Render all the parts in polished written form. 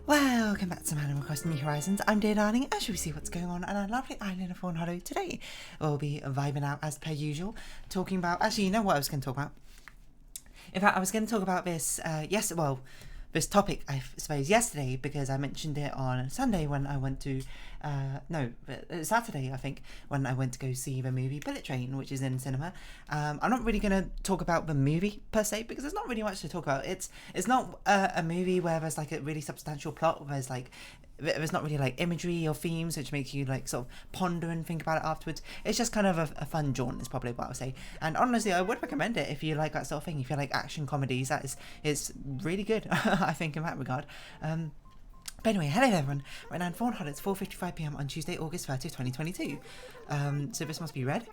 Welcome back to Animal Crossing New Horizons. I'm dear darling, as we see what's going on on our lovely island of Fawnhollow today. We'll be vibing out as per usual, talking about, actually you know what I was going to talk about? In fact, I was going to talk about this, this topic, I suppose, yesterday, because I mentioned it on Sunday when I went to, Saturday, I think, when I went to go see the movie Bullet Train, which is in cinema. I'm not really going to talk about the movie, per se, because there's not really much to talk about. It's not a movie where there's, like, a really substantial plot, there's not really like imagery or themes which make you like sort of ponder and think about it afterwards. It's just kind of a fun jaunt is probably what I would say. And honestly, I would recommend it if you like that sort of thing. If you like action comedies, it's really good. I think in that regard. But anyway, hello everyone. Right now in Fawnhallow, it's 4:55 PM on Tuesday, August 30th, 2022. So this must be red.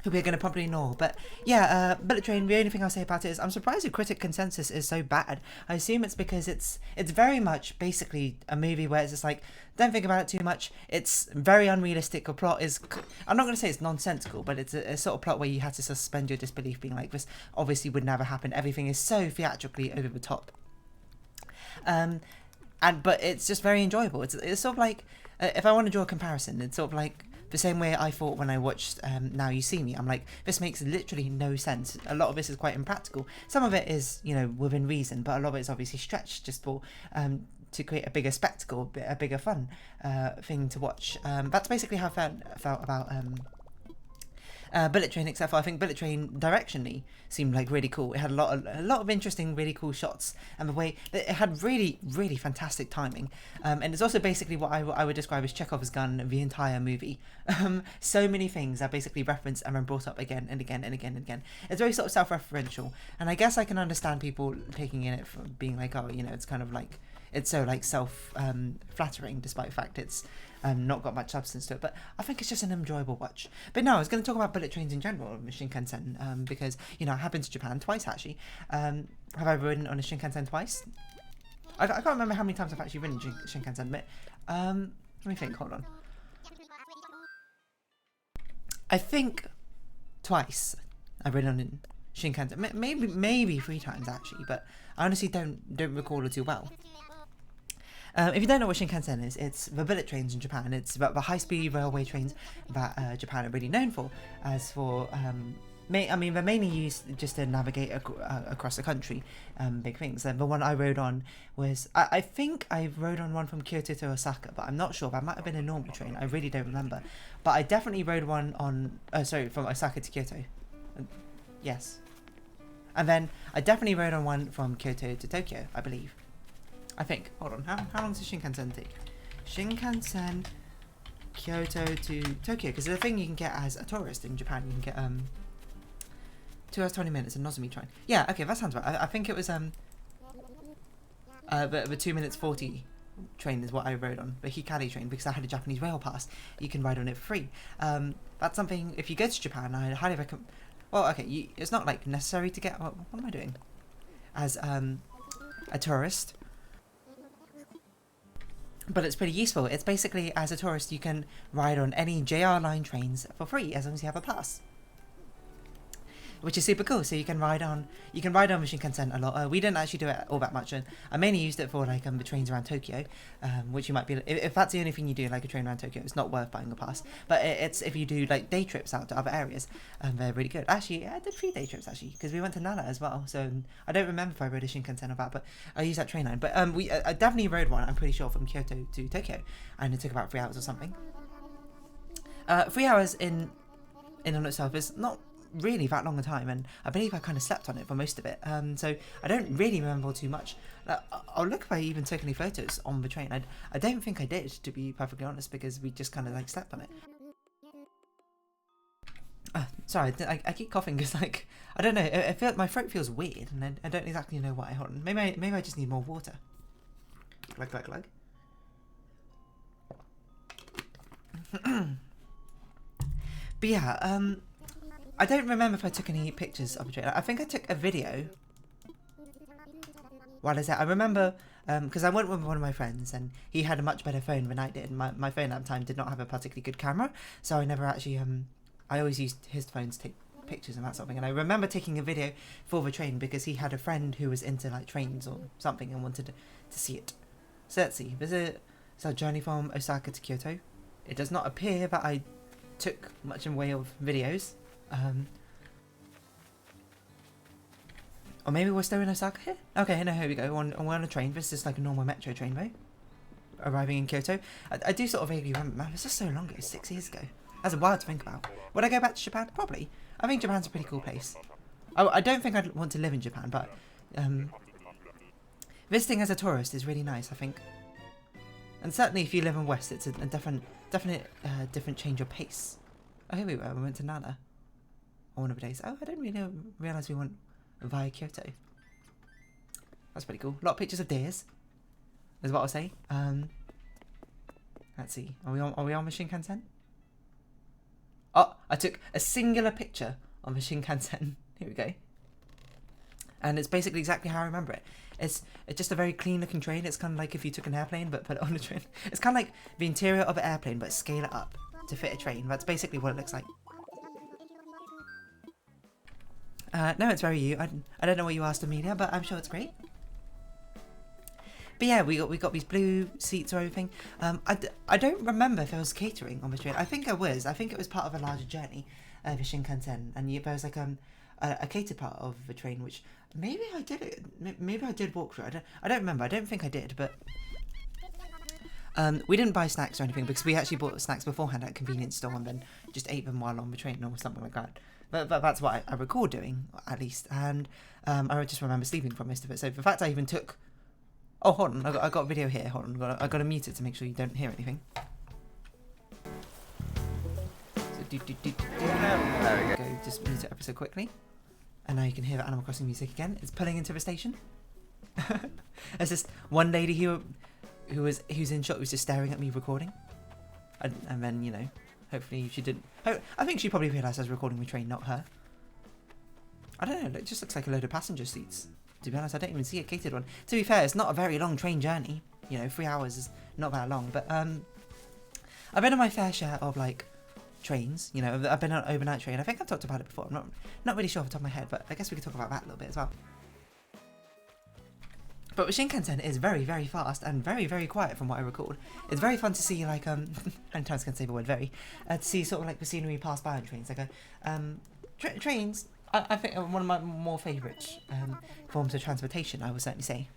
Who we're going to probably ignore. But yeah, Bullet Train, the only thing I'll say about it is I'm surprised the critic consensus is so bad. I assume it's because it's very much basically a movie where it's just like, don't think about it too much. It's very unrealistic. The plot is, I'm not going to say it's nonsensical, but it's a sort of plot where you have to suspend your disbelief, being like, this obviously would never happen. Everything is so theatrically over the top. But it's just very enjoyable. It's sort of like, if I want to draw a comparison, it's sort of like the same way I thought when I watched Now You See Me. I'm like, this makes literally no sense. A lot of this is quite impractical. Some of it is, you know, within reason, but a lot of it is obviously stretched just for to create a bigger spectacle, a bigger fun thing to watch. That's basically how I felt about Bullet Train, except for I think Bullet Train directionally seemed like really cool. It had a lot of interesting, really cool shots, and the way it had really, really fantastic timing. And it's also basically what I would describe as Chekhov's gun the entire movie. So many things are basically referenced and then brought up again and again and again and again. It's very sort of self-referential, and I guess I can understand people taking in it from being like, oh, you know, it's kind of like, it's so like self-flattering, despite the fact it's not got much substance to it, but I think it's just an enjoyable watch. But no, I was going to talk about bullet trains in general, Shinkansen, because, you know, I have been to Japan twice actually. Have I ridden on a Shinkansen twice? I can't remember how many times I've actually ridden Shinkansen, but let me think, hold on. I think twice I've ridden on Shinkansen, maybe 3 times actually, but I honestly don't recall it too well. If you don't know what Shinkansen is, it's the bullet trains in Japan. It's the high-speed railway trains that Japan are really known for. As for, they're mainly used just to navigate across the country, big things. And the one I rode on was, I think I rode on one from Kyoto to Osaka, but I'm not sure. That might have been a normal train. I really don't remember. But I definitely rode one on, from Osaka to Kyoto. Yes. And then I definitely rode on one from Kyoto to Tokyo, I believe. I think. Hold on. How long does Shinkansen take? Shinkansen, Kyoto to Tokyo. Because the thing you can get as a tourist in Japan, you can get 2 hours 20 minutes, a Nozomi train. Yeah, okay, that sounds right. I think it was the 2 minutes 40 train is what I rode on, the Hikari train, because I had a Japanese rail pass. You can ride on it for free. That's something. If you go to Japan, I highly recommend. Well, okay, it's not like necessary to get. What am I doing? As a tourist. But it's pretty useful. It's basically, as a tourist, you can ride on any JR line trains for free as long as you have a pass, which is super cool. So you can ride on the Shinkansen a lot. We didn't actually do it all that much, and I mainly used it for like the trains around Tokyo, which you might be, if that's the only thing you do, like a train around Tokyo, it's not worth buying a pass. But it's if you do like day trips out to other areas, they're really good. Actually, I did 3 day trips actually, because we went to Nara as well. So I don't remember if I rode a Shinkansen or that, but I used that train line. But I definitely rode one. I'm pretty sure from Kyoto to Tokyo, and it took about 3 hours or something. 3 hours in on itself is not really that long a time, and I believe I kind of slept on it for most of it, so I don't really remember too much. I'll look if I even took any photos on the train. I don't think I did, to be perfectly honest, because we just kind of like slept on it. Sorry, I keep coughing because like I don't know, I feel like my throat feels weird, and I don't exactly know why. Hold on, maybe I just need more water. Glug glug glug. But yeah, I don't remember if I took any pictures of the train. I think I took a video. What is it? I remember, because I went with one of my friends, and he had a much better phone than I did. My phone at the time did not have a particularly good camera, so I never actually, I always used his phone to take pictures and that sort of thing. And I remember taking a video for the train because he had a friend who was into like trains or something and wanted to see it. So let's see. Visit. It's our journey from Osaka to Kyoto. It does not appear that I took much in way of videos. Or maybe we're still in Osaka here? Okay, no, here we go. We're on a train. This is like a normal metro train, though. Arriving in Kyoto. I do sort of vaguely remember. Man, it's just so long ago. 6 years ago. That's wild to think about. Would I go back to Japan? Probably. I think Japan's a pretty cool place. I don't think I'd want to live in Japan, but visiting as a tourist is really nice, I think. And certainly if you live in West, it's a definite different change of pace. Oh, here we were. We went to Nara on one of the days. Oh, I didn't really realise we went via Kyoto. That's pretty cool. A lot of pictures of deers, is what I'll say. Let's see. Are we on the Shinkansen? Oh, I took a singular picture on the Shinkansen. Here we go. And it's basically exactly how I remember it. It's just a very clean looking train. It's kind of like if you took an airplane but put it on a train. It's kind of like the interior of an airplane but scale it up to fit a train. That's basically what it looks like. No, it's very you. I don't know what you asked Amelia, but I'm sure it's great. But yeah, we got these blue seats or everything. I don't remember if there was catering on the train. I think there was. I think it was part of a larger journey, the Shinkansen, and there was like a catered part of the train, which maybe I did it. Maybe I did walk through. I don't remember. I don't think I did, but we didn't buy snacks or anything because we actually bought snacks beforehand at a convenience store and then just ate them while on the train or something like that. But that's what I recall doing, at least. And I just remember sleeping for most of it. So the fact I even took... Oh, hold on. I got a video here. Hold on. I got to mute it to make sure you don't hear anything. So, there we go. Just mute it ever so quickly. And now you can hear the Animal Crossing music again. It's pulling into the station. There's this one lady who's in shot who's just staring at me recording. And then, you know... Hopefully she didn't... I think she probably realised I was recording the train, not her. I don't know, it just looks like a load of passenger seats. To be honest, I don't even see a catered one. To be fair, it's not a very long train journey. You know, 3 hours is not that long. But I've been on my fair share of, like, trains. You know, I've been on an overnight train. I think I've talked about it before. I'm not really sure off the top of my head, but I guess we could talk about that a little bit as well. But Shinkansen is very, very fast and very, very quiet from what I recalled. It's very fun to see, like, how many times can I say the word very? To see sort of like the scenery pass by on trains. Like, trains, I think are one of my more favourite forms of transportation, I would certainly say.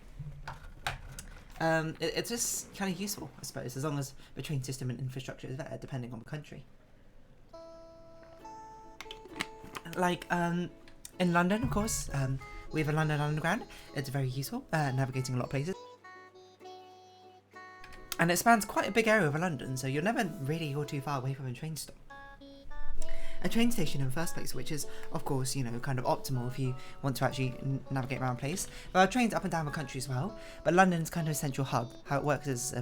It's just kind of useful, I suppose, as long as the train system and infrastructure is there, depending on the country. Like, in London, of course, we have a London Underground. It's very useful, navigating a lot of places. And it spans quite a big area of London, so you're never really go too far away from a train stop. A train station in the first place, which is, of course, you know, kind of optimal if you want to actually navigate around a place. There are trains up and down the country as well, but London's kind of a central hub. How it works is,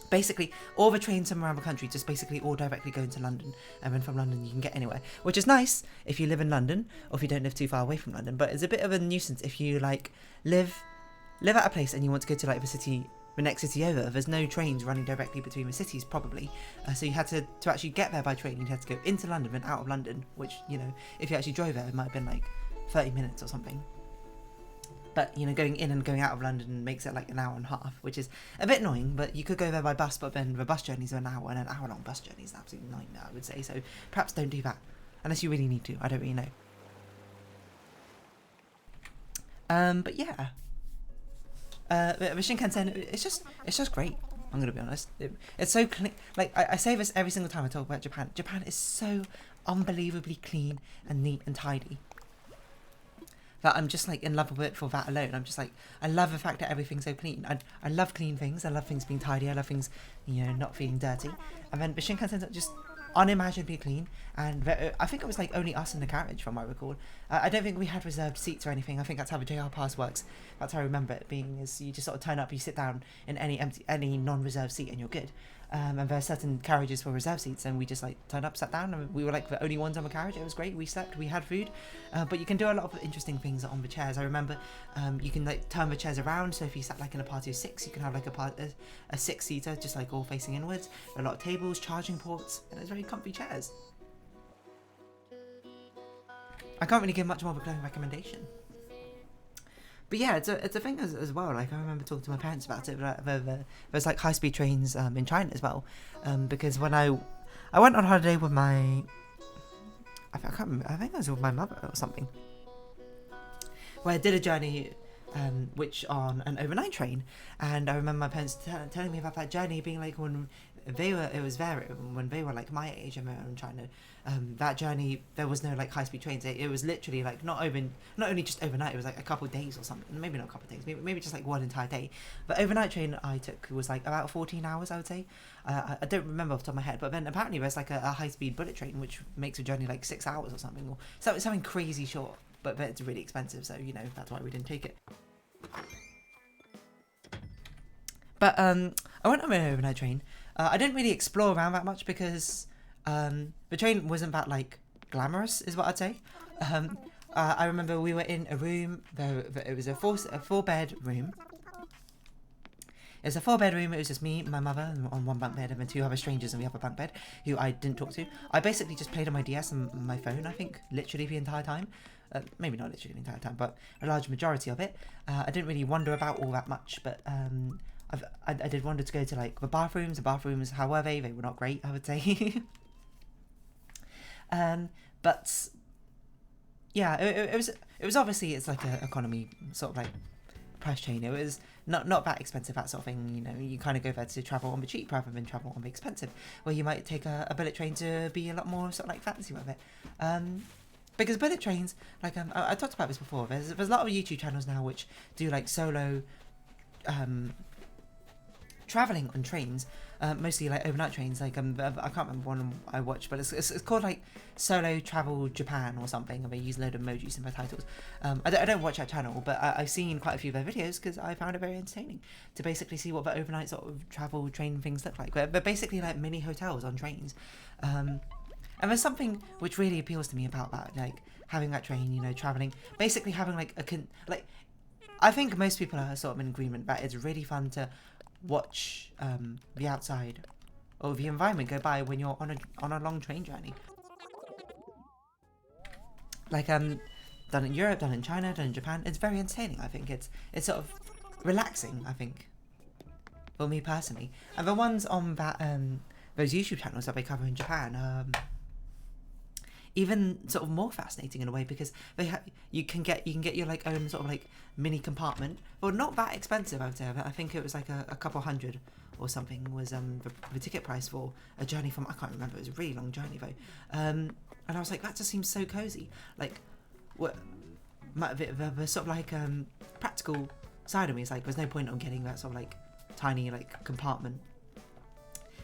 basically, all the trains from around the country just basically all directly go into London, and then from London you can get anywhere, which is nice if you live in London, or if you don't live too far away from London, but it's a bit of a nuisance if you, like, live at a place and you want to go to, like, the next city over. There's no trains running directly between the cities, probably, so you had to actually get there by train, you had to go into London and out of London, which, you know, if you actually drove there, it might have been, like, 30 minutes or something. But, you know, going in and going out of London makes it like an hour and a half, which is a bit annoying, but you could go there by bus, but then the bus journeys are an hour, and an hour-long bus journey is an absolute nightmare, I would say, so perhaps don't do that, unless you really need to. I don't really know. But yeah. The Shinkansen, it's just great, I'm going to be honest. It's so clean. Like, I say this every single time I talk about Japan. Japan is so unbelievably clean and neat and tidy. That I'm just, like, in love with it for that alone. I'm just, like, I love the fact that everything's so clean. I love clean things. I love things being tidy. I love things, you know, not feeling dirty. And then the Shinkansen's just unimaginably clean. And I think it was, like, only us in the carriage, from what I recall. I don't think we had reserved seats or anything. I think that's how the JR Pass works. That's how I remember it being, is you just sort of turn up, you sit down in any non-reserved seat, and you're good. And there are certain carriages for reserved seats, and we just, like, turned up, sat down, and we were, like, the only ones on the carriage. It was great. We slept, we had food, but you can do a lot of interesting things on the chairs. I remember you can, like, turn the chairs around, so if you sat, like, in a party of 6, you can have, like, a 6-seater, just, like, all facing inwards. A lot of tables, charging ports, and it's very comfy chairs. I can't really give much more of a glowing recommendation. But yeah, it's a thing as well. Like I remember talking to my parents about it. There's like high-speed trains in China as well. Because when I went on holiday with my, I can't remember. I think I was with my mother or something. Where I did a journey, which on an overnight train, and I remember my parents telling me about that journey being like when they were like my age and in China. That journey, there was no like high-speed trains. It was literally like not only just overnight, it was like a couple of days or something. Maybe not a couple of days, maybe just like one entire day. But overnight train I took was like about 14 hours, I would say. I don't remember off the top of my head, but then apparently there's like a high-speed bullet train which makes a journey like 6 hours or something, or something crazy short. But it's really expensive, so that's why we didn't take it. But I went on an overnight train. I didn't really explore around that much because the train wasn't that like glamorous, is what I'd say. I remember we were in a room. It was a four-bed room. It was a 4-bed room. It was just me, my mother, on one bunk bed, and then 2 other strangers on the other bunk bed who I didn't talk to. I basically just played on my DS and my phone, I think, literally the entire time. Maybe not literally the entire time, but a large majority of it. I didn't really wander about all that much, but I did wander to go to like the bathrooms. The bathrooms, how were they? They were not great, I would say. But yeah, it was obviously, it's like an economy sort of like price chain. It was not that expensive, that sort of thing. You kind of go there to travel on the cheap rather than travel on the expensive, where you might take a bullet train to be a lot more sort of like fancy with it. Because bullet trains, like I talked about this before. There's a lot of YouTube channels now which do like solo traveling on trains, mostly like overnight trains. Like I can't remember one I watched, but it's called like Solo Travel Japan or something, and they use a load of emojis in their titles. I don't watch that channel, but I've seen quite a few of their videos because I found it very entertaining to basically see what the overnight sort of travel train things look like. They're basically like mini hotels on trains. And there's something which really appeals to me about that, like having that train, traveling, basically having like I think most people are sort of in agreement that it's really fun to watch the outside or the environment go by when you're on a long train journey. Like done in Europe, done in China, done in Japan. It's very entertaining. I think it's sort of relaxing, I think, for me personally. And the ones on that those YouTube channels that they cover in Japan, even sort of more fascinating in a way, because you can get your like own sort of like mini compartment, well, not that expensive, I would say. I think it was like a couple hundred or something was the ticket price for a journey from, I can't remember, it was a really long journey though, and I was like, that just seems so cozy. Like what the sort of like practical side of me is like, there's no point on getting that sort of like tiny like compartment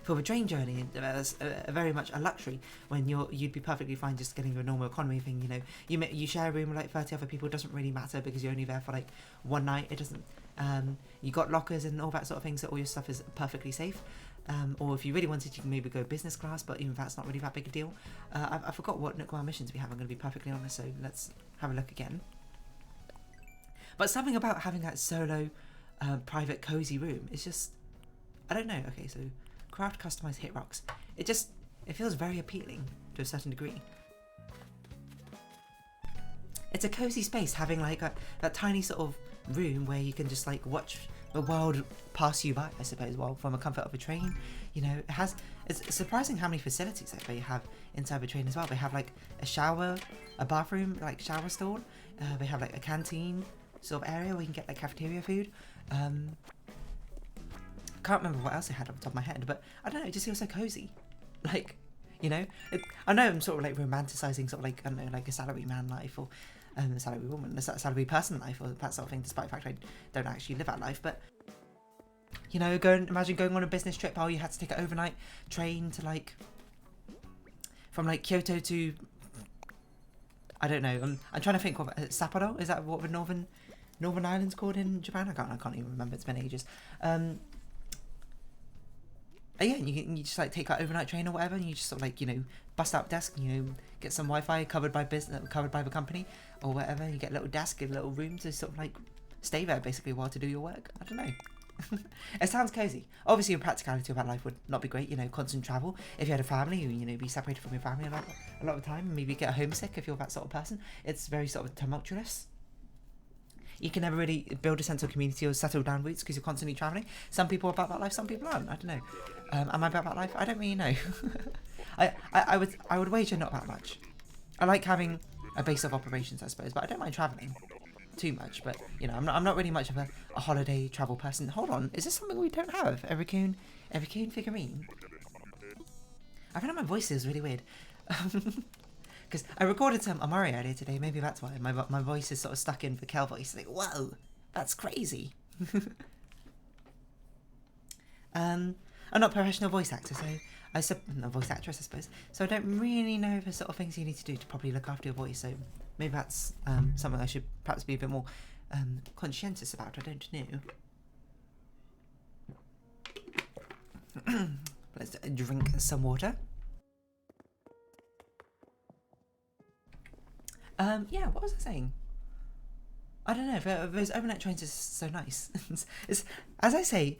for the train journey. That's very much a luxury when you'd be perfectly fine just getting a normal economy thing. You share a room with like 30 other people. It doesn't really matter because you're only there for like one night. It doesn't. You got lockers and all that sort of thing, so all your stuff is perfectly safe. Or if you really wanted, you can maybe go business class, but even that's not really that big a deal. I forgot what Nookwa missions we have. I'm going to be perfectly honest, so let's have a look again. But something about having that solo, private, cozy room is just, I don't know. Okay, so craft customized hit rocks. It feels very appealing to a certain degree. It's a cozy space, having like that tiny sort of room where you can just like watch the world pass you by, I suppose, while from the comfort of a train. It's surprising how many facilities that they have inside the train as well. They have like a shower, a bathroom, like shower stall. They have like a canteen sort of area where you can get like cafeteria food. Can't remember what else I had off the top of my head, but I don't know, it just feels so cozy. Like, I know I'm sort of like romanticizing sort of like, I don't know, like a salary man life or a salary woman, a salary person life or that sort of thing, despite the fact I don't actually live that life. But imagine going on a business trip. Oh, you had to take an overnight train to like from like Kyoto to, I don't know, I'm trying to think of Sapporo. Is that what the northern island's called in Japan? I can't even remember, it's been ages. Yeah, you just like take that overnight train or whatever, and you just sort of like bust out desk, get some Wi-Fi covered by the company or whatever. You get a little desk, a little room to sort of like stay there basically while to do your work. I don't know. It sounds cozy. Obviously, the practicality of that life would not be great. You know, constant travel. If you had a family, you know, be separated from your family a lot of the time. Maybe get homesick if you're that sort of person. It's very sort of tumultuous. You can never really build a sense of community or settle down roots because you're constantly traveling. Some people are about that life, some people aren't. I don't know. Am I about that life? I don't really know. I would wager not that much. I like having a base of operations, I suppose, but I don't mind traveling too much. But you know, I'm not really much of a holiday travel person. Hold on, is this something we don't have? A raccoon figurine. I found my voice is really weird. Because I recorded some Amari earlier today, maybe that's why my voice is sort of stuck in the Kel voice. Like, whoa, that's crazy. I'm not a professional voice actor, so I'm a voice actress, I suppose. So I don't really know the sort of things you need to do to properly look after your voice. So maybe that's something I should perhaps be a bit more conscientious about. I don't know. Let's drink some water. Yeah, what was I saying? I don't know, those overnight trains are so nice. It's, as I say,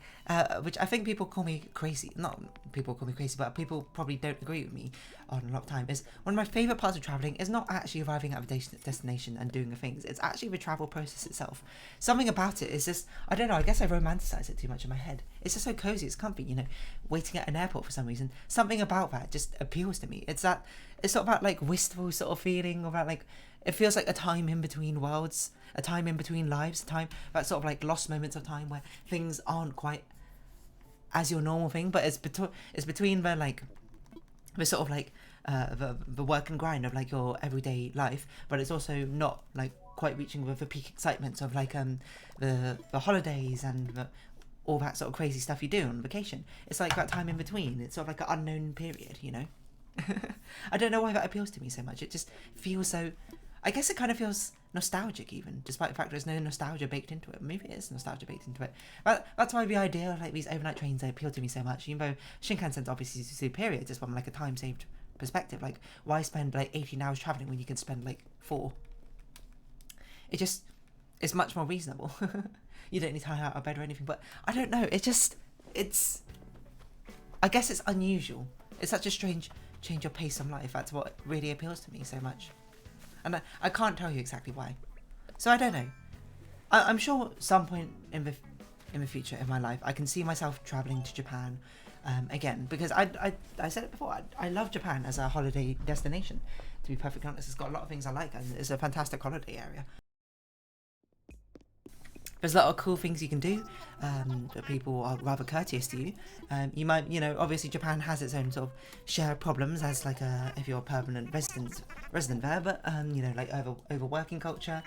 which I think people call me crazy, not people call me crazy, but people probably don't agree with me on a lot of time, is one of my favourite parts of travelling is not actually arriving at a destination and doing the things, it's actually the travel process itself. Something about it is just, I don't know, I guess I romanticize it too much in my head. It's just so cozy, it's comfy, you know, waiting at an airport for some reason. Something about that just appeals to me. It's sort of that like wistful sort of feeling about like, it feels like a time in between worlds, a time in between lives, a time, that sort of like lost moments of time where things aren't quite as your normal thing, but it's between the like, the sort of like, the work and grind of like your everyday life, but it's also not like quite reaching with the peak excitement of like the holidays and all that sort of crazy stuff you do on vacation. It's like that time in between. It's sort of like an unknown period, you know. I don't know why that appeals to me so much. It just feels so, I guess it kind of feels nostalgic even, despite the fact there's no nostalgia baked into it. Maybe it is nostalgia baked into it. But that's why the idea of like these overnight trains, they appeal to me so much. Even though Shinkansen's obviously superior, just from like a time saved perspective. Like, why spend like 18 hours traveling when you can spend like 4? It's much more reasonable. You don't need to hide out of bed or anything, but I don't know. I guess it's unusual. It's such a strange change of pace of life. That's what really appeals to me so much. And I can't tell you exactly why. So I don't know. I'm sure at some point in the future in my life, I can see myself traveling to Japan again. Because I said it before, I love Japan as a holiday destination. To be perfectly honest, it's got a lot of things I like, and it's a fantastic holiday area. There's a lot of cool things you can do. That people are rather courteous to you. You might, you know, obviously Japan has its own sort of share of problems as like if you're a permanent resident there, but you know, like overworking culture,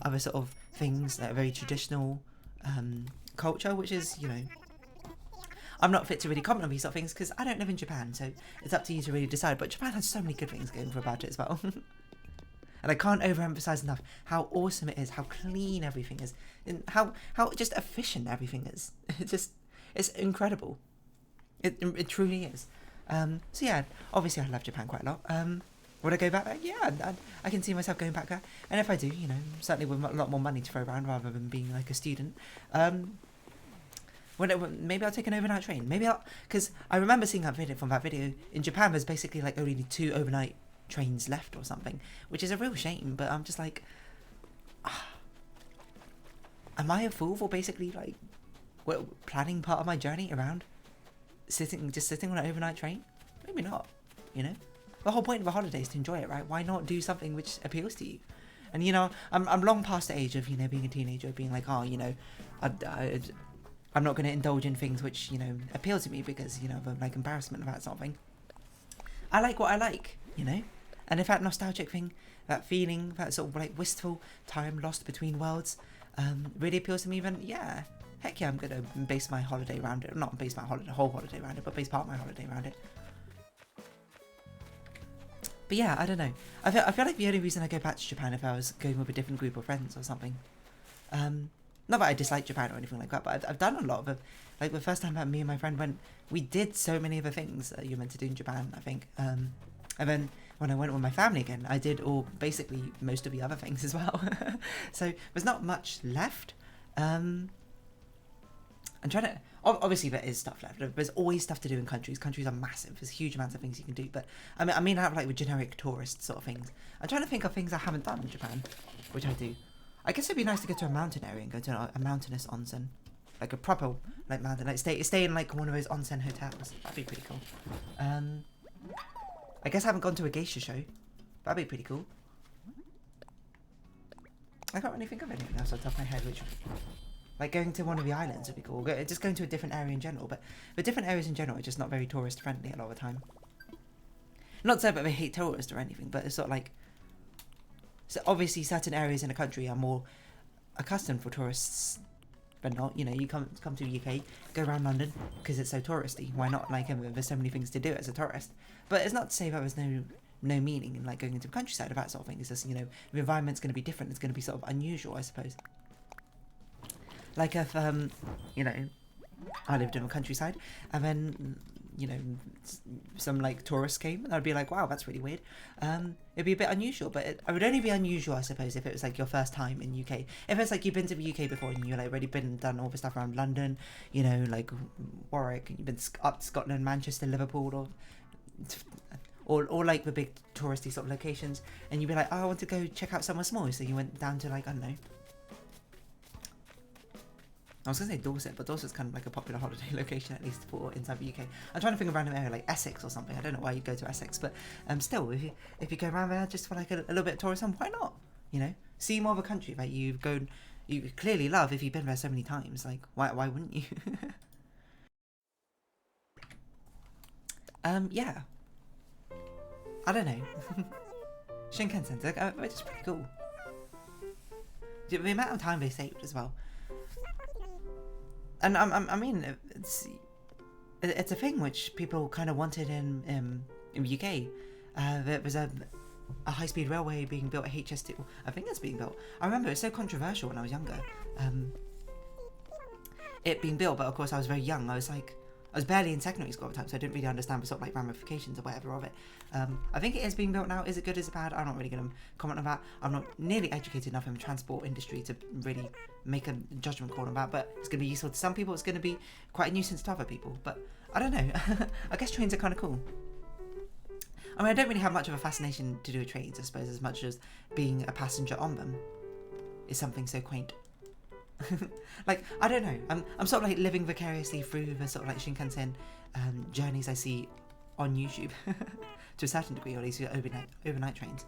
other sort of things that are very traditional culture, which is, you know, I'm not fit to really comment on these sort of things because I don't live in Japan, so it's up to you to really decide. But Japan has so many good things going for about it as well. And I can't overemphasize enough how awesome it is, how clean everything is, and how just efficient everything is. It's incredible. It truly is. So yeah, obviously I love Japan quite a lot. Would I go back there? Yeah, I can see myself going back there. And if I do, you know, certainly with a lot more money to throw around rather than being like a student. Maybe I'll take an overnight train. Because I remember seeing that video from that video. In Japan, there's basically like only 2 overnight trains left or something, which is a real shame. But I'm just like, am I a fool for basically like planning part of my journey around sitting on an overnight train? Maybe not. You know, the whole point of a holiday is to enjoy it, right? Why not do something which appeals to you? And you know, I'm long past the age of, you know, being a teenager, being like, oh, you know, I'm not going to indulge in things which, you know, appeal to me because, you know, of like embarrassment about something. I like what I like, you know. And if that nostalgic thing, that feeling, that sort of like wistful time lost between worlds, really appeals to me, then yeah, heck yeah, I'm gonna base my holiday around it. Not base my whole holiday around it, but base part of my holiday around it. But yeah, I don't know. I feel like the only reason I go back to Japan if I was going with a different group of friends or something. Not that I dislike Japan or anything like that, but I've done a lot of it. Like the first time that me and my friend went, we did so many of the things that you're meant to do in Japan, I think. And then when I went with my family again, I did basically most of the other things as well. So there's not much left. I'm trying to. Obviously, there is stuff left. There's always stuff to do in countries. Countries are massive. There's huge amounts of things you can do. But I mean, out of like the generic tourist sort of things. I'm trying to think of things I haven't done in Japan, which I do. I guess it'd be nice to go to a mountain area and go to a mountainous onsen, like a proper like mountain, like stay in like one of those onsen hotels. That'd be pretty cool. I guess I haven't gone to a geisha show. That'd be pretty cool. I can't really think of anything else off the top of my head, which. Like going to one of the islands would be cool. Just going to a different area in general. But the different areas in general are just not very tourist friendly a lot of the time. Not to say that they hate tourists or anything, but it's sort of like... So obviously certain areas in a country are more accustomed for tourists but not. You know, you come to the UK, go around London because it's so touristy. Why not? Like, there's so many things to do as a tourist. But it's not to say that there's no meaning in like going into the countryside of that sort of thing. It's just, you know, the environment's going to be different. It's going to be sort of unusual, I suppose. Like if, you know, I lived in the countryside, and then, you know, some, like, tourists came, and I'd be like, wow, that's really weird. It'd be a bit unusual, but it would only be unusual, I suppose, if it was, like, your first time in UK. If it's, like, you've been to the UK before, and you've, like, already been and done all the stuff around London, you know, like, Warwick, and you've been up to Scotland, Manchester, Liverpool, or like, the big touristy sort of locations, and you'd be like, oh, I want to go check out somewhere small, so you went down to, like, I don't know, I was going to say Dorset, but Dorset's kind of like a popular holiday location, at least for inside the UK. I'm trying to think of a random area like Essex or something. I don't know why you'd go to Essex, but still, if you go around there just for like a little bit of tourism, why not? You know, see more of a country that you clearly love if you've been there so many times. Like, why wouldn't you? Yeah. I don't know. Shinkansen, they're just pretty cool. The amount of time they saved as well. And I mean, it's a thing which people kind of wanted in the UK. There was a high-speed railway being built at HS2. I think it's being built. I remember it was so controversial when I was younger. It being built, but of course I was very young. I was barely in secondary school at the time, so I didn't really understand the sort of like ramifications or whatever of it. I think it is being built now. Is it good? Is it bad? I'm not really going to comment on that. I'm not nearly educated enough in the transport industry to really make a judgment call on that, but it's going to be useful to some people. It's going to be quite a nuisance to other people, but I don't know. I guess trains are kind of cool. I mean, I don't really have much of a fascination to do with trains, I suppose, as much as being a passenger on them is something so quaint. Like, I don't know, I'm sort of like living vicariously through the sort of like Shinkansen journeys I see on YouTube to a certain degree, or at least overnight trains.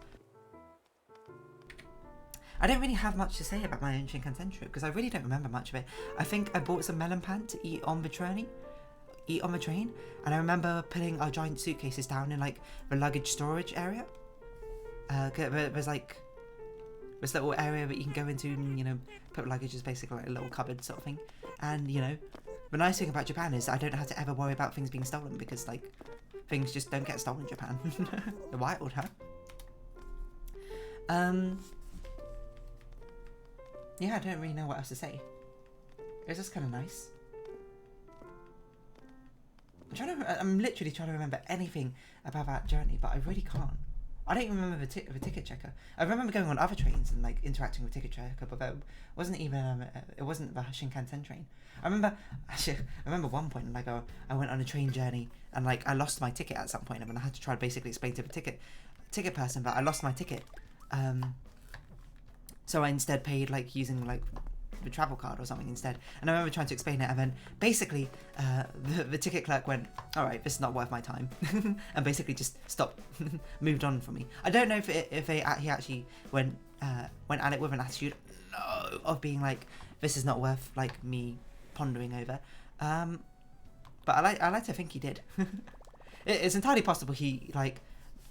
I don't really have much to say about my own Shinkansen trip because I really don't remember much of it. I think I bought some melon pan to eat on the train, and I remember putting our giant suitcases down in like the luggage storage area. There's like this little area that you can go into and, you know, put luggage, is basically like a little cupboard sort of thing. And, you know, the nice thing about Japan is I don't have to ever worry about things being stolen because, like, things just don't get stolen in Japan. The wild, huh? Yeah, I don't really know what else to say. It's just kind of nice. I'm literally trying to remember anything about that journey, but I really can't. I don't even remember the ticket checker. I remember going on other trains and like interacting with ticket checker, but that wasn't even it wasn't the Shinkansen train. I remember one point like I went on a train journey and like I lost my ticket at some point, and then I had to try to basically explain to the ticket person that I lost my ticket. So I instead paid like using like the travel card or something instead. And I remember trying to explain it, and then basically the ticket clerk went, all right, this is not worth my time, and basically just stopped, moved on from me. I don't know if he actually went at it with an attitude of being like, this is not worth like me pondering over, but I like to think he did. It's entirely possible he like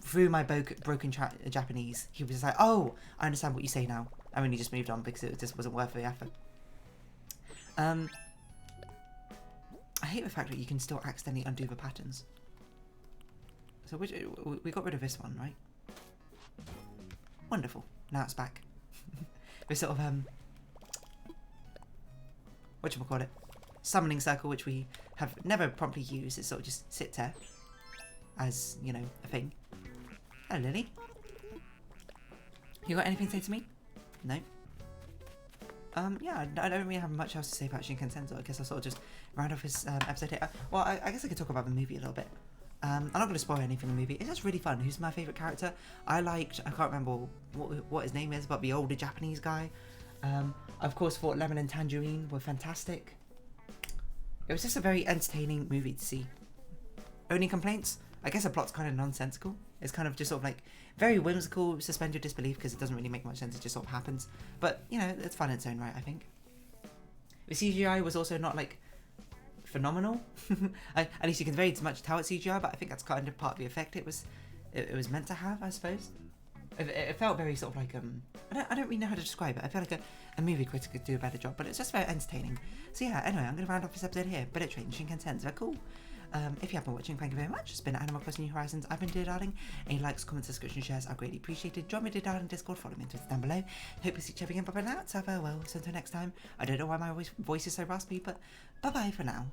through my broken Japanese, he was just like, oh, I understand what you say now. I mean, he just moved on because it just wasn't worth the effort. I hate the fact that you can still accidentally undo the patterns. So we got rid of this one, right? Wonderful. Now it's back. This sort of whatchamacallit, summoning circle, which we have never promptly used. It sort of just sits there as, you know, a thing. Hello, Lily. You got anything to say to me? No? Yeah, I don't really have much else to say about Shinkansen, so I guess I'll sort of just round off this episode here. Well, I guess I could talk about the movie a little bit. I'm not going to spoil anything in the movie. It's just really fun. Who's my favourite character? I can't remember what his name is, but the older Japanese guy. I of course thought Lemon and Tangerine were fantastic. It was just a very entertaining movie to see. Only complaints? I guess the plot's kind of nonsensical. It's kind of just sort of like very whimsical, suspend your disbelief because it doesn't really make much sense, it just sort of happens. But, you know, it's fun in its own right, I think. The CGI was also not like phenomenal. At least you can very much tell it's CGI, but I think that's kind of part of the effect it was meant to have, I suppose. It felt very sort of like I don't really know how to describe it. I feel like a movie critic could do a better job, but it's just very entertaining. So yeah, anyway, I'm going to round off this episode here. Bullet Train, Shinkansen, they're cool. If you have been watching, thank you very much. It's been Animal Crossing New Horizons. I've been Dear Darling. Any likes, comments, subscription, shares are greatly appreciated. Join me Dear Darling Discord, follow me on Twitter down below. Hope to see you again. Bye bye now. So farewell. So until next time, I don't know why my voice is so raspy, but bye bye for now.